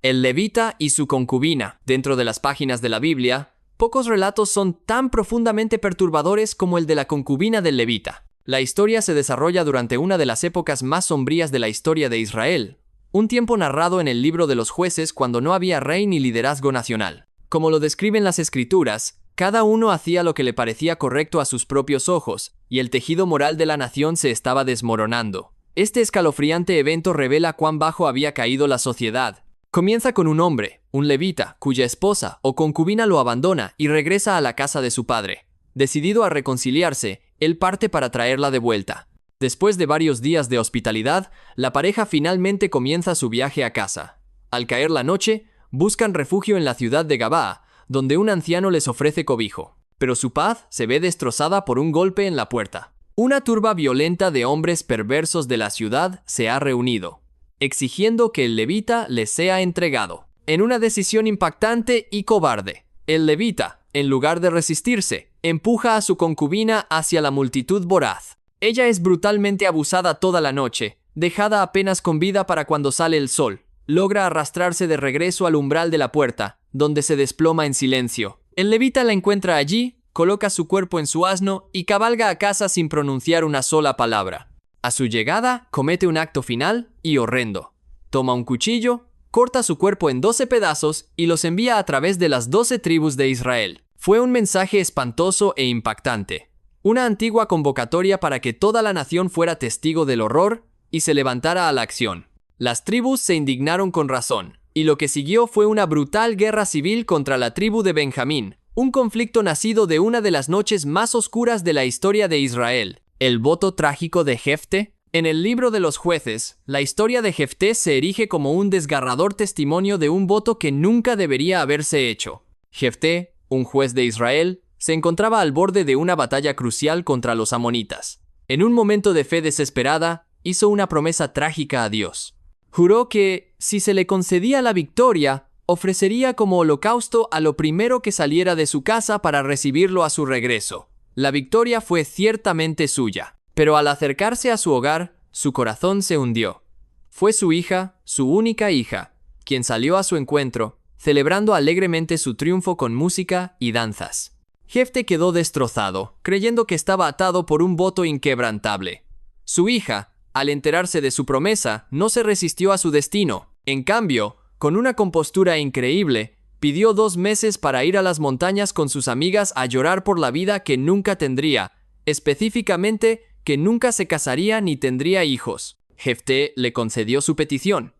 El levita y su concubina. Dentro de las páginas de la Biblia, pocos relatos son tan profundamente perturbadores como el de la concubina del levita. La historia se desarrolla durante una de las épocas más sombrías de la historia de Israel, un tiempo narrado en el libro de los jueces cuando no había rey ni liderazgo nacional. Como lo describen las escrituras, cada uno hacía lo que le parecía correcto a sus propios ojos, y el tejido moral de la nación se estaba desmoronando. Este escalofriante evento revela cuán bajo había caído la sociedad. Comienza con un hombre, un levita, cuya esposa o concubina lo abandona y regresa a la casa de su padre. Decidido a reconciliarse, él parte para traerla de vuelta. Después de varios días de hospitalidad, la pareja finalmente comienza su viaje a casa. Al caer la noche, buscan refugio en la ciudad de Gabaa, donde un anciano les ofrece cobijo. Pero su paz se ve destrozada por un golpe en la puerta. Una turba violenta de hombres perversos de la ciudad se ha reunido, exigiendo que el levita les sea entregado. En una decisión impactante y cobarde, el levita, en lugar de resistirse, empuja a su concubina hacia la multitud voraz. Ella es brutalmente abusada toda la noche, dejada apenas con vida para cuando sale el sol. Logra arrastrarse de regreso al umbral de la puerta, donde se desploma en silencio. El levita la encuentra allí, coloca su cuerpo en su asno y cabalga a casa sin pronunciar una sola palabra. A su llegada, comete un acto final y horrendo. Toma un cuchillo, corta su cuerpo en 12 pedazos y los envía a través de las 12 tribus de Israel. Fue un mensaje espantoso e impactante. Una antigua convocatoria para que toda la nación fuera testigo del horror y se levantara a la acción. Las tribus se indignaron con razón, y lo que siguió fue una brutal guerra civil contra la tribu de Benjamín, un conflicto nacido de una de las noches más oscuras de la historia de Israel, el voto trágico de Jefté. En el libro de los jueces, la historia de Jefté se erige como un desgarrador testimonio de un voto que nunca debería haberse hecho. Jefté, un juez de Israel, se encontraba al borde de una batalla crucial contra los amonitas. En un momento de fe desesperada, hizo una promesa trágica a Dios. Juró que, si se le concedía la victoria, ofrecería como holocausto a lo primero que saliera de su casa para recibirlo a su regreso. La victoria fue ciertamente suya, pero al acercarse a su hogar, su corazón se hundió. Fue su hija, su única hija, quien salió a su encuentro, celebrando alegremente su triunfo con música y danzas. Jefté quedó destrozado, creyendo que estaba atado por un voto inquebrantable. Su hija, al enterarse de su promesa, no se resistió a su destino. En cambio, con una compostura increíble, pidió 2 meses para ir a las montañas con sus amigas a llorar por la vida que nunca tendría, específicamente que nunca se casaría ni tendría hijos. Jefté le concedió su petición.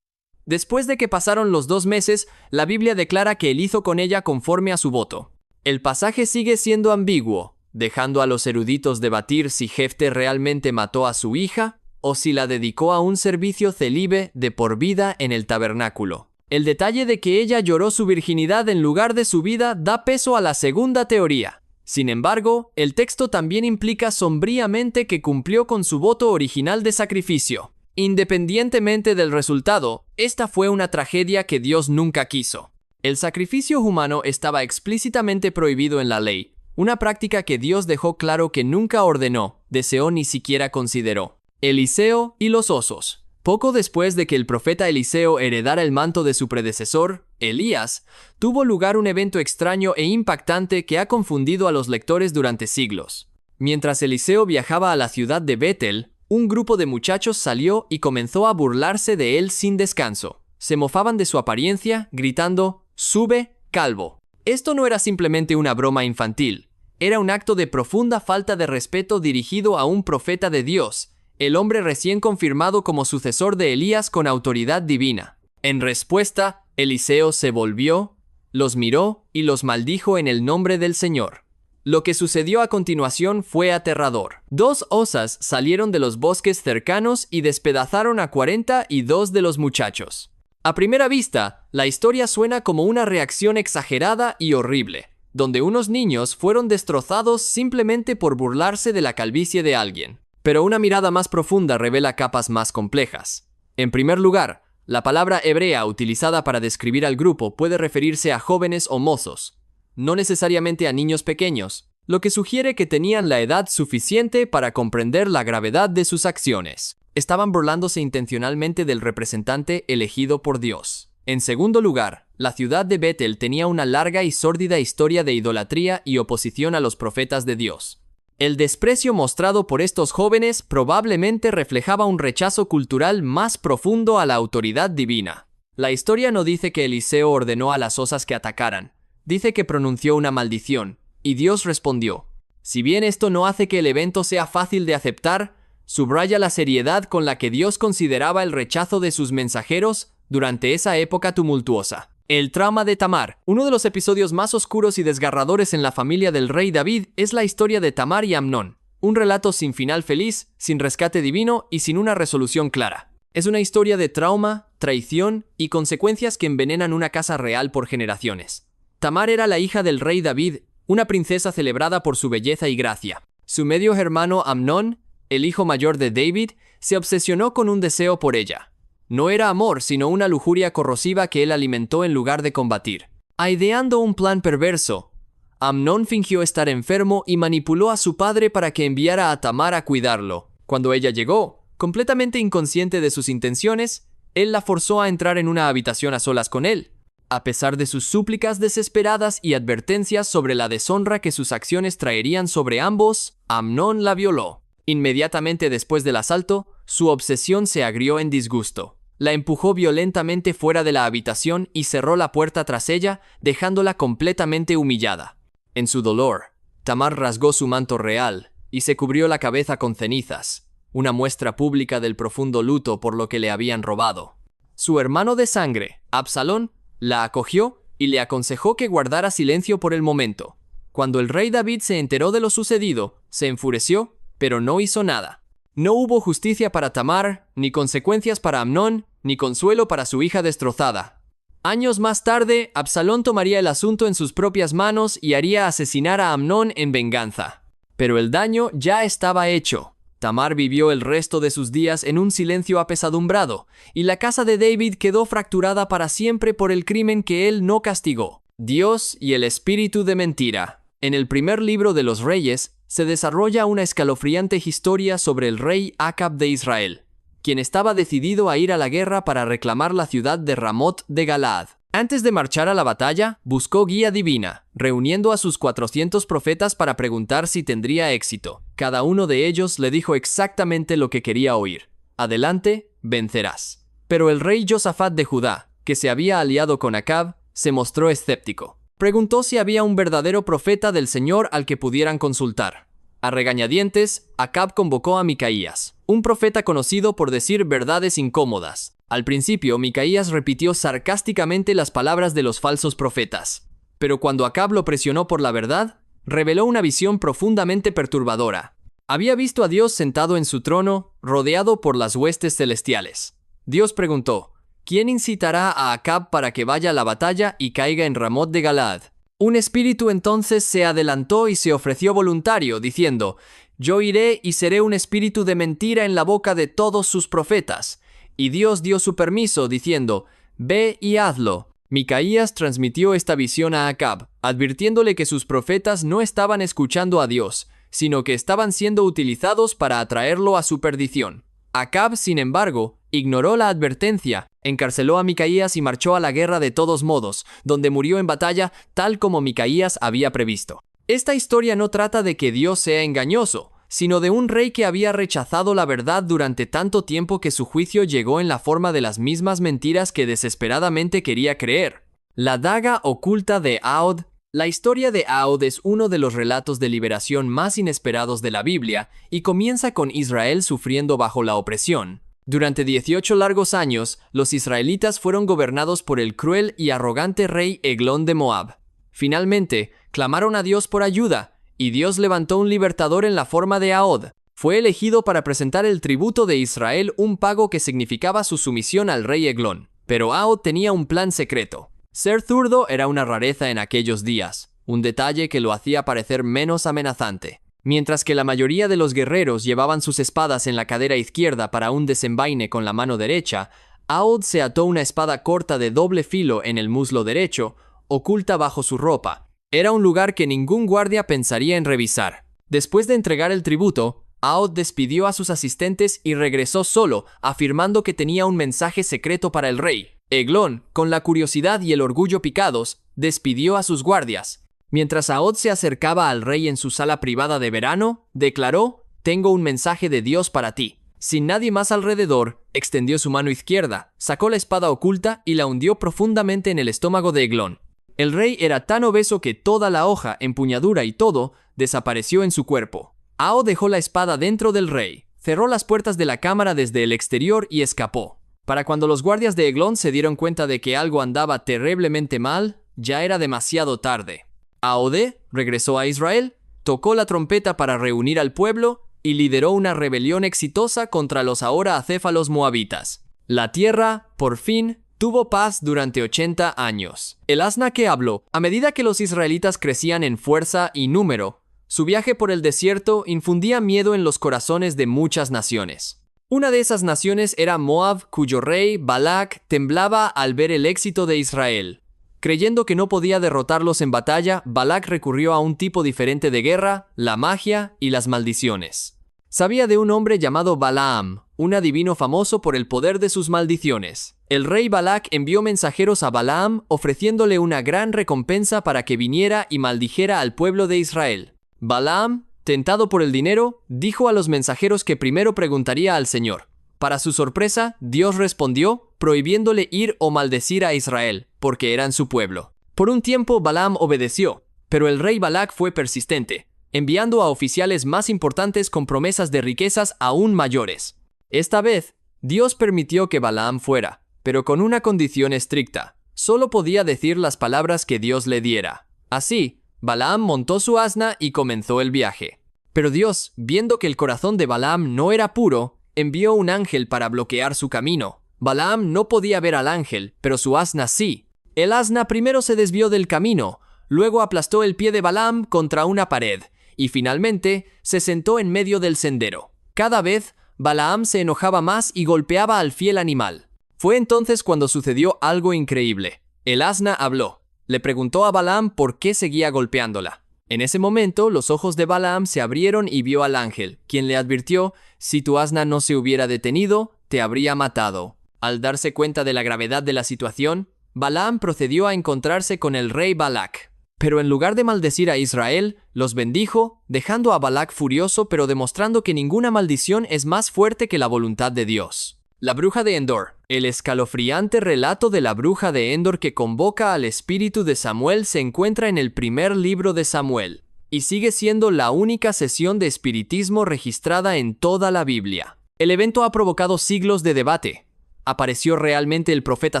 Después de que pasaron los 2 meses, la Biblia declara que él hizo con ella conforme a su voto. El pasaje sigue siendo ambiguo, dejando a los eruditos debatir si Jefté realmente mató a su hija o si la dedicó a un servicio célibe de por vida en el tabernáculo. El detalle de que ella lloró su virginidad en lugar de su vida da peso a la segunda teoría. Sin embargo, el texto también implica sombríamente que cumplió con su voto original de sacrificio. Independientemente del resultado, esta fue una tragedia que Dios nunca quiso. El sacrificio humano estaba explícitamente prohibido en la ley, una práctica que Dios dejó claro que nunca ordenó, deseó ni siquiera consideró. Eliseo y los osos. Poco después de que el profeta Eliseo heredara el manto de su predecesor, Elías, tuvo lugar un evento extraño e impactante que ha confundido a los lectores durante siglos. Mientras Eliseo viajaba a la ciudad de Betel, un grupo de muchachos salió y comenzó a burlarse de él sin descanso. Se mofaban de su apariencia, gritando, «¡Sube, calvo!». Esto no era simplemente una broma infantil, era un acto de profunda falta de respeto dirigido a un profeta de Dios, el hombre recién confirmado como sucesor de Elías con autoridad divina. En respuesta, Eliseo se volvió, los miró y los maldijo en el nombre del Señor. Lo que sucedió a continuación fue aterrador. 2 osas salieron de los bosques cercanos y despedazaron a 42 de los muchachos. A primera vista, la historia suena como una reacción exagerada y horrible, donde unos niños fueron destrozados simplemente por burlarse de la calvicie de alguien. Pero una mirada más profunda revela capas más complejas. En primer lugar, la palabra hebrea utilizada para describir al grupo puede referirse a jóvenes o mozos, no necesariamente a niños pequeños, lo que sugiere que tenían la edad suficiente para comprender la gravedad de sus acciones. Estaban burlándose intencionalmente del representante elegido por Dios. En segundo lugar, la ciudad de Betel tenía una larga y sórdida historia de idolatría y oposición a los profetas de Dios. El desprecio mostrado por estos jóvenes probablemente reflejaba un rechazo cultural más profundo a la autoridad divina. La historia no dice que Eliseo ordenó a las osas que atacaran, dice que pronunció una maldición, y Dios respondió. Si bien esto no hace que el evento sea fácil de aceptar, subraya la seriedad con la que Dios consideraba el rechazo de sus mensajeros durante esa época tumultuosa. El trauma de Tamar. Uno de los episodios más oscuros y desgarradores en la familia del rey David es la historia de Tamar y Amnón. Un relato sin final feliz, sin rescate divino y sin una resolución clara. Es una historia de trauma, traición y consecuencias que envenenan una casa real por generaciones. Tamar era la hija del rey David, una princesa celebrada por su belleza y gracia. Su medio hermano Amnón, el hijo mayor de David, se obsesionó con un deseo por ella. No era amor, sino una lujuria corrosiva que él alimentó en lugar de combatir. Ideando un plan perverso, Amnón fingió estar enfermo y manipuló a su padre para que enviara a Tamar a cuidarlo. Cuando ella llegó, completamente inconsciente de sus intenciones, él la forzó a entrar en una habitación a solas con él. A pesar de sus súplicas desesperadas y advertencias sobre la deshonra que sus acciones traerían sobre ambos, Amnón la violó. Inmediatamente después del asalto, su obsesión se agrió en disgusto. La empujó violentamente fuera de la habitación y cerró la puerta tras ella, dejándola completamente humillada. En su dolor, Tamar rasgó su manto real y se cubrió la cabeza con cenizas, una muestra pública del profundo luto por lo que le habían robado. Su hermano de sangre, Absalón, la acogió y le aconsejó que guardara silencio por el momento. Cuando el rey David se enteró de lo sucedido, se enfureció, pero no hizo nada. No hubo justicia para Tamar, ni consecuencias para Amnón, ni consuelo para su hija destrozada. Años más tarde, Absalón tomaría el asunto en sus propias manos y haría asesinar a Amnón en venganza. Pero el daño ya estaba hecho. Tamar vivió el resto de sus días en un silencio apesadumbrado, y la casa de David quedó fracturada para siempre por el crimen que él no castigó. Dios y el espíritu de mentira. En el primer libro de los Reyes, se desarrolla una escalofriante historia sobre el rey Acab de Israel, quien estaba decidido a ir a la guerra para reclamar la ciudad de Ramot de Galaad. Antes de marchar a la batalla, buscó guía divina, reuniendo a sus 400 profetas para preguntar si tendría éxito. Cada uno de ellos le dijo exactamente lo que quería oír. Adelante, vencerás. Pero el rey Josafat de Judá, que se había aliado con Acab, se mostró escéptico. Preguntó si había un verdadero profeta del Señor al que pudieran consultar. A regañadientes, Acab convocó a Micaías, un profeta conocido por decir verdades incómodas. Al principio, Micaías repitió sarcásticamente las palabras de los falsos profetas. Pero cuando Acab lo presionó por la verdad, reveló una visión profundamente perturbadora. Había visto a Dios sentado en su trono, rodeado por las huestes celestiales. Dios preguntó: ¿quién incitará a Acab para que vaya a la batalla y caiga en Ramot de Galaad? Un espíritu entonces se adelantó y se ofreció voluntario, diciendo: yo iré y seré un espíritu de mentira en la boca de todos sus profetas. Y Dios dio su permiso, diciendo: ve y hazlo. Micaías transmitió esta visión a Acab, advirtiéndole que sus profetas no estaban escuchando a Dios, sino que estaban siendo utilizados para atraerlo a su perdición. Acab, sin embargo, ignoró la advertencia, encarceló a Micaías y marchó a la guerra de todos modos, donde murió en batalla tal como Micaías había previsto. Esta historia no trata de que Dios sea engañoso, sino de un rey que había rechazado la verdad durante tanto tiempo que su juicio llegó en la forma de las mismas mentiras que desesperadamente quería creer. La daga oculta de Ahod. La historia de Ahod es uno de los relatos de liberación más inesperados de la Biblia y comienza con Israel sufriendo bajo la opresión. Durante 18 largos años, los israelitas fueron gobernados por el cruel y arrogante rey Eglón de Moab. Finalmente, clamaron a Dios por ayuda, y Dios levantó un libertador en la forma de Ahod. Fue elegido para presentar el tributo de Israel, un pago que significaba su sumisión al rey Eglón. Pero Ahod tenía un plan secreto. Ser zurdo era una rareza en aquellos días, un detalle que lo hacía parecer menos amenazante. Mientras que la mayoría de los guerreros llevaban sus espadas en la cadera izquierda para un desenvaine con la mano derecha, Ahod se ató una espada corta de doble filo en el muslo derecho, oculta bajo su ropa. Era un lugar que ningún guardia pensaría en revisar. Después de entregar el tributo, Ahod despidió a sus asistentes y regresó solo, afirmando que tenía un mensaje secreto para el rey. Eglón, con la curiosidad y el orgullo picados, despidió a sus guardias. Mientras Ahod se acercaba al rey en su sala privada de verano, declaró: «Tengo un mensaje de Dios para ti». Sin nadie más alrededor, extendió su mano izquierda, sacó la espada oculta y la hundió profundamente en el estómago de Eglón. El rey era tan obeso que toda la hoja, empuñadura y todo, desapareció en su cuerpo. Ahod dejó la espada dentro del rey, cerró las puertas de la cámara desde el exterior y escapó. Para cuando los guardias de Eglón se dieron cuenta de que algo andaba terriblemente mal, ya era demasiado tarde. Ahode regresó a Israel, tocó la trompeta para reunir al pueblo y lideró una rebelión exitosa contra los ahora acéfalos moabitas. La tierra, por fin, tuvo paz durante 80 años. El asna que habló. A medida que los israelitas crecían en fuerza y número, su viaje por el desierto infundía miedo en los corazones de muchas naciones. Una de esas naciones era Moab, cuyo rey, Balac, temblaba al ver el éxito de Israel. Creyendo que no podía derrotarlos en batalla, Balac recurrió a un tipo diferente de guerra, la magia y las maldiciones. Sabía de un hombre llamado Balaam, un adivino famoso por el poder de sus maldiciones. El rey Balac envió mensajeros a Balaam ofreciéndole una gran recompensa para que viniera y maldijera al pueblo de Israel. Balaam, tentado por el dinero, dijo a los mensajeros que primero preguntaría al Señor. Para su sorpresa, Dios respondió, prohibiéndole ir o maldecir a Israel, porque eran su pueblo. Por un tiempo Balaam obedeció, pero el rey Balac fue persistente, enviando a oficiales más importantes con promesas de riquezas aún mayores. Esta vez, Dios permitió que Balaam fuera, pero con una condición estricta. Solo podía decir las palabras que Dios le diera. Así, Balaam montó su asna y comenzó el viaje. Pero Dios, viendo que el corazón de Balaam no era puro, envió un ángel para bloquear su camino. Balaam no podía ver al ángel, pero su asna sí. El asna primero se desvió del camino, luego aplastó el pie de Balaam contra una pared, y finalmente se sentó en medio del sendero. Cada vez, Balaam se enojaba más y golpeaba al fiel animal. Fue entonces cuando sucedió algo increíble. El asna habló. Le preguntó a Balaam por qué seguía golpeándola. En ese momento, los ojos de Balaam se abrieron y vio al ángel, quien le advirtió: si tu asna no se hubiera detenido, te habría matado. Al darse cuenta de la gravedad de la situación, Balaam procedió a encontrarse con el rey Balac. Pero en lugar de maldecir a Israel, los bendijo, dejando a Balac furioso pero demostrando que ninguna maldición es más fuerte que la voluntad de Dios. La bruja de Endor. El escalofriante relato de la bruja de Endor que convoca al espíritu de Samuel se encuentra en el primer libro de Samuel, y sigue siendo la única sesión de espiritismo registrada en toda la Biblia. El evento ha provocado siglos de debate. ¿Apareció realmente el profeta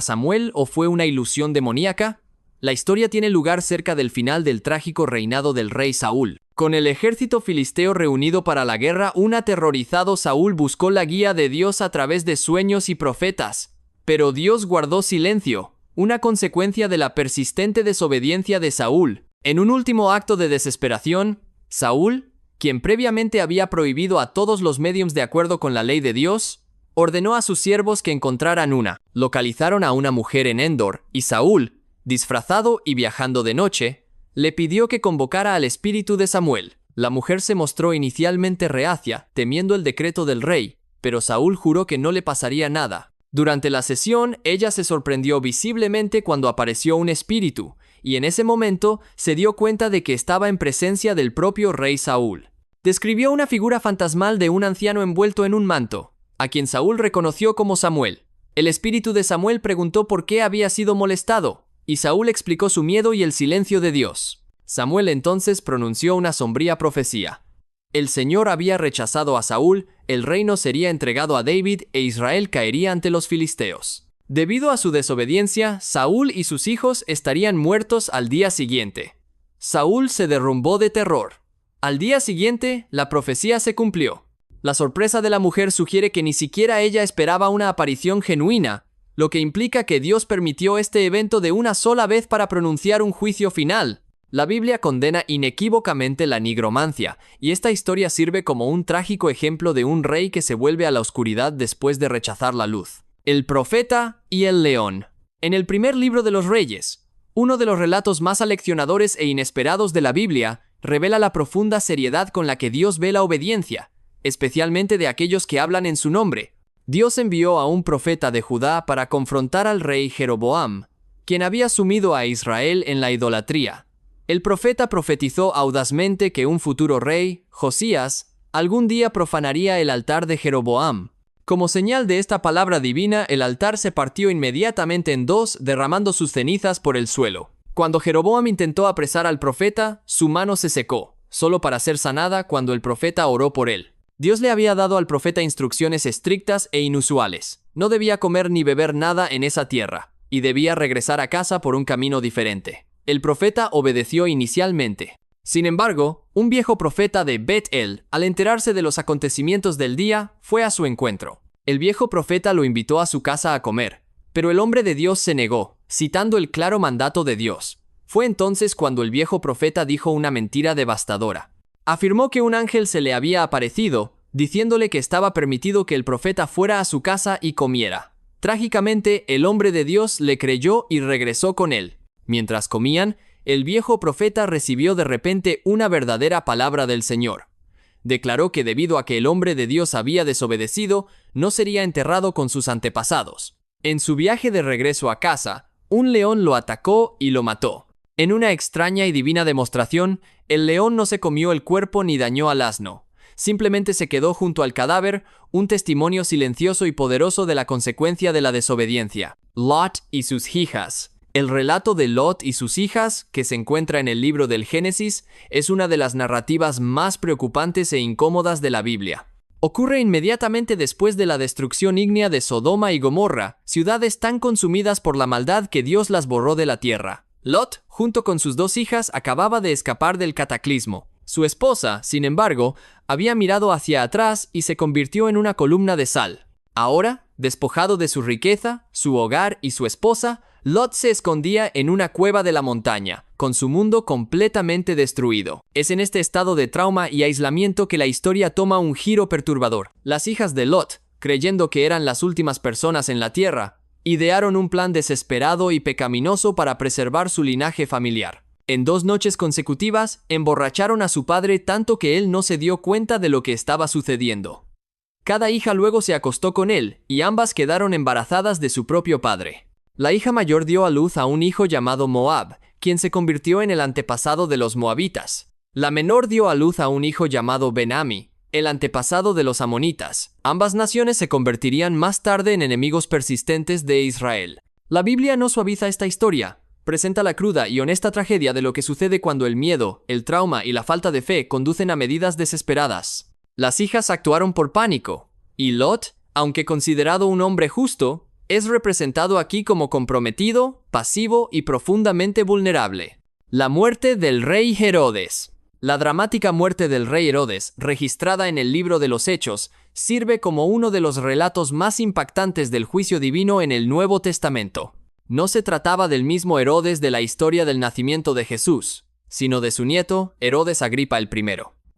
Samuel o fue una ilusión demoníaca? La historia tiene lugar cerca del final del trágico reinado del rey Saúl. Con el ejército filisteo reunido para la guerra, un aterrorizado Saúl buscó la guía de Dios a través de sueños y profetas. Pero Dios guardó silencio, una consecuencia de la persistente desobediencia de Saúl. En un último acto de desesperación, Saúl, quien previamente había prohibido a todos los médiums de acuerdo con la ley de Dios, ordenó a sus siervos que encontraran una. Localizaron a una mujer en Endor, y Saúl, disfrazado y viajando de noche, le pidió que convocara al espíritu de Samuel. La mujer se mostró inicialmente reacia, temiendo el decreto del rey, pero Saúl juró que no le pasaría nada. Durante la sesión, ella se sorprendió visiblemente cuando apareció un espíritu, y en ese momento se dio cuenta de que estaba en presencia del propio rey Saúl. Describió una figura fantasmal de un anciano envuelto en un manto, a quien Saúl reconoció como Samuel. El espíritu de Samuel preguntó por qué había sido molestado, y Saúl explicó su miedo y el silencio de Dios. Samuel entonces pronunció una sombría profecía. El Señor había rechazado a Saúl, el reino sería entregado a David e Israel caería ante los filisteos. Debido a su desobediencia, Saúl y sus hijos estarían muertos al día siguiente. Saúl se derrumbó de terror. Al día siguiente, la profecía se cumplió. La sorpresa de la mujer sugiere que ni siquiera ella esperaba una aparición genuina, lo que implica que Dios permitió este evento de una sola vez para pronunciar un juicio final. La Biblia condena inequívocamente la nigromancia, y esta historia sirve como un trágico ejemplo de un rey que se vuelve a la oscuridad después de rechazar la luz. El profeta y el león. En el primer libro de los Reyes, uno de los relatos más aleccionadores e inesperados de la Biblia, revela la profunda seriedad con la que Dios ve la obediencia, especialmente de aquellos que hablan en su nombre. Dios envió a un profeta de Judá para confrontar al rey Jeroboam, quien había sumido a Israel en la idolatría. El profeta profetizó audazmente que un futuro rey, Josías, algún día profanaría el altar de Jeroboam. Como señal de esta palabra divina, el altar se partió inmediatamente en dos, derramando sus cenizas por el suelo. Cuando Jeroboam intentó apresar al profeta, su mano se secó, solo para ser sanada cuando el profeta oró por él. Dios le había dado al profeta instrucciones estrictas e inusuales. No debía comer ni beber nada en esa tierra, y debía regresar a casa por un camino diferente. El profeta obedeció inicialmente. Sin embargo, un viejo profeta de Bet-El, al enterarse de los acontecimientos del día, fue a su encuentro. El viejo profeta lo invitó a su casa a comer, pero el hombre de Dios se negó, citando el claro mandato de Dios. Fue entonces cuando el viejo profeta dijo una mentira devastadora. Afirmó que un ángel se le había aparecido, diciéndole que estaba permitido que el profeta fuera a su casa y comiera. Trágicamente, el hombre de Dios le creyó y regresó con él. Mientras comían, el viejo profeta recibió de repente una verdadera palabra del Señor. Declaró que debido a que el hombre de Dios había desobedecido, no sería enterrado con sus antepasados. En su viaje de regreso a casa, un león lo atacó y lo mató. En una extraña y divina demostración, el león no se comió el cuerpo ni dañó al asno. Simplemente se quedó junto al cadáver, un testimonio silencioso y poderoso de la consecuencia de la desobediencia. Lot y sus hijas. El relato de Lot y sus hijas, que se encuentra en el libro del Génesis, es una de las narrativas más preocupantes e incómodas de la Biblia. Ocurre inmediatamente después de la destrucción ígnea de Sodoma y Gomorra, ciudades tan consumidas por la maldad que Dios las borró de la tierra. Lot, junto con sus dos hijas, acababa de escapar del cataclismo. Su esposa, sin embargo, había mirado hacia atrás y se convirtió en una columna de sal. Ahora, despojado de su riqueza, su hogar y su esposa, Lot se escondía en una cueva de la montaña, con su mundo completamente destruido. Es en este estado de trauma y aislamiento que la historia toma un giro perturbador. Las hijas de Lot, creyendo que eran las últimas personas en la tierra, idearon un plan desesperado y pecaminoso para preservar su linaje familiar. En 2 noches consecutivas, emborracharon a su padre tanto que él no se dio cuenta de lo que estaba sucediendo. Cada hija luego se acostó con él, y ambas quedaron embarazadas de su propio padre. La hija mayor dio a luz a un hijo llamado Moab, quien se convirtió en el antepasado de los moabitas. La menor dio a luz a un hijo llamado Ben-Ami, el antepasado de los amonitas. Ambas naciones se convertirían más tarde en enemigos persistentes de Israel. La Biblia no suaviza esta historia. Presenta la cruda y honesta tragedia de lo que sucede cuando el miedo, el trauma y la falta de fe conducen a medidas desesperadas. Las hijas actuaron por pánico, y Lot, aunque considerado un hombre justo, es representado aquí como comprometido, pasivo y profundamente vulnerable. La muerte del rey Herodes. La dramática muerte del rey Herodes, registrada en el libro de los Hechos, sirve como uno de los relatos más impactantes del juicio divino en el Nuevo Testamento. No se trataba del mismo Herodes de la historia del nacimiento de Jesús, sino de su nieto, Herodes Agripa I.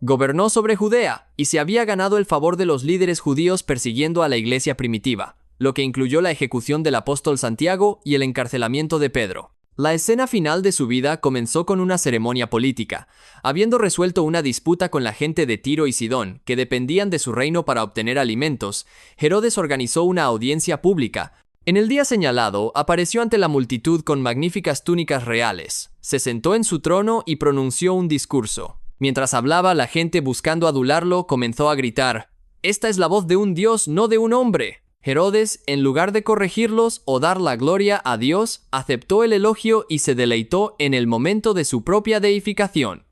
Gobernó sobre Judea y se había ganado el favor de los líderes judíos persiguiendo a la iglesia primitiva, lo que incluyó la ejecución del apóstol Santiago y el encarcelamiento de Pedro. La escena final de su vida comenzó con una ceremonia política. Habiendo resuelto una disputa con la gente de Tiro y Sidón, que dependían de su reino para obtener alimentos, Herodes organizó una audiencia pública. En el día señalado, apareció ante la multitud con magníficas túnicas reales. Se sentó en su trono y pronunció un discurso. Mientras hablaba, la gente, buscando adularlo, comenzó a gritar: «Esta es la voz de un Dios, no de un hombre». Herodes, en lugar de corregirlos o dar la gloria a Dios, aceptó el elogio y se deleitó en el momento de su propia deificación.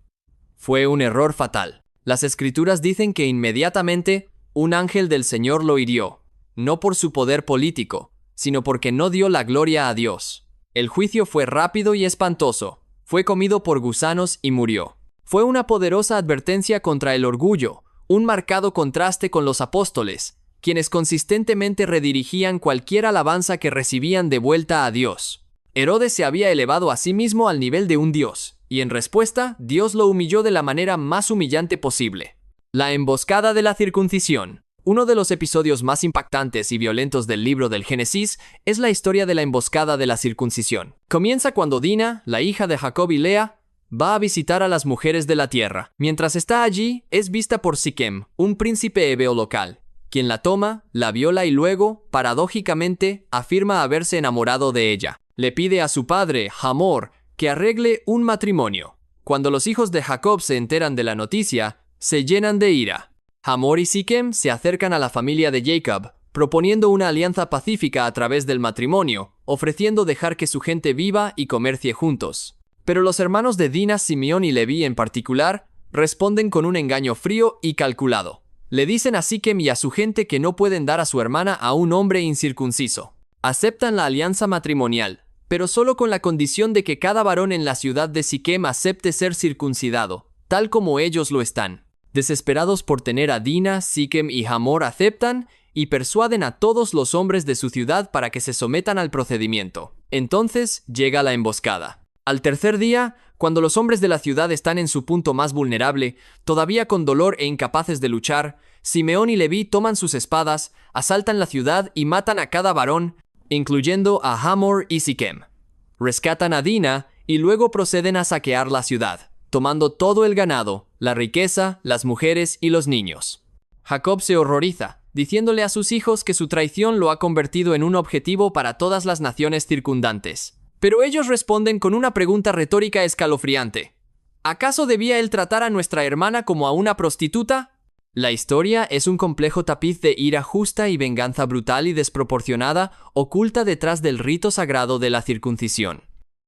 Fue un error fatal. Las Escrituras dicen que inmediatamente un ángel del Señor lo hirió, no por su poder político, sino porque no dio la gloria a Dios. El juicio fue rápido y espantoso. Fue comido por gusanos y murió. Fue una poderosa advertencia contra el orgullo, un marcado contraste con los apóstoles, quienes consistentemente redirigían cualquier alabanza que recibían de vuelta a Dios. Herodes se había elevado a sí mismo al nivel de un dios, y en respuesta, Dios lo humilló de la manera más humillante posible. La emboscada de la circuncisión. Uno de los episodios más impactantes y violentos del libro del Génesis es la historia de la emboscada de la circuncisión. Comienza cuando Dina, la hija de Jacob y Lea, va a visitar a las mujeres de la tierra. Mientras está allí, es vista por Siquem, un príncipe hebeo local, quien la toma, la viola y luego, paradójicamente, afirma haberse enamorado de ella. Le pide a su padre, Hamor, que arregle un matrimonio. Cuando los hijos de Jacob se enteran de la noticia, se llenan de ira. Hamor y Siquem se acercan a la familia de Jacob, proponiendo una alianza pacífica a través del matrimonio, ofreciendo dejar que su gente viva y comercie juntos. Pero los hermanos de Dina, Simeón y Leví en particular, responden con un engaño frío y calculado. Le dicen a Siquem y a su gente que no pueden dar a su hermana a un hombre incircunciso. Aceptan la alianza matrimonial, pero solo con la condición de que cada varón en la ciudad de Siquem acepte ser circuncidado, tal como ellos lo están. Desesperados por tener a Dina, Siquem y Hamor aceptan y persuaden a todos los hombres de su ciudad para que se sometan al procedimiento. Entonces llega la emboscada. Al tercer día, cuando los hombres de la ciudad están en su punto más vulnerable, todavía con dolor e incapaces de luchar, Simeón y Leví toman sus espadas, asaltan la ciudad y matan a cada varón, incluyendo a Hamor y Siquem. Rescatan a Dina y luego proceden a saquear la ciudad, tomando todo el ganado, la riqueza, las mujeres y los niños. Jacob se horroriza, diciéndole a sus hijos que su traición lo ha convertido en un objetivo para todas las naciones circundantes. Pero ellos responden con una pregunta retórica escalofriante. ¿Acaso debía él tratar a nuestra hermana como a una prostituta? La historia es un complejo tapiz de ira justa y venganza brutal y desproporcionada oculta detrás del rito sagrado de la circuncisión.